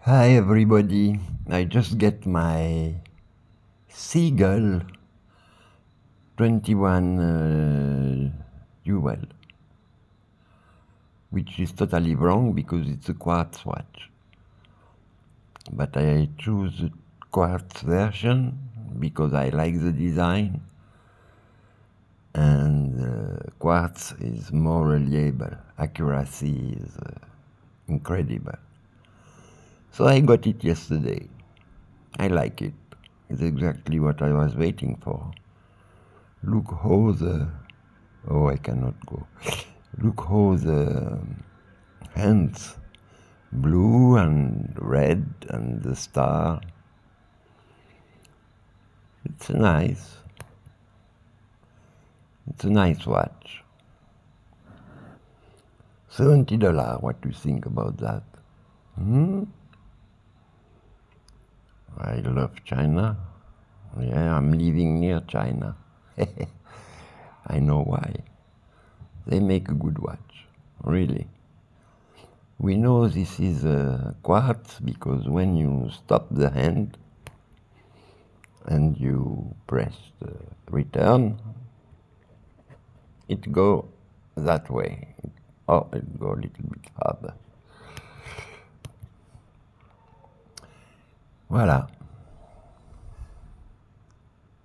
Hi everybody, I just get my seagull 21 dual, which is totally wrong because it's a quartz watch. But I choose the quartz version because I like the design, and quartz is more reliable, accuracy is incredible. So I got it yesterday. I like it. It's exactly what I was waiting for. Look how I cannot go. Look how the hands, blue and red and the star. It's a nice watch. $70, what do you think about that? I love China. Yeah, I'm living near China. I know why. They make a good watch, really. We know this is a quartz because when you stop the hand and you press the return, it go that way. It go a little bit harder. Voilà.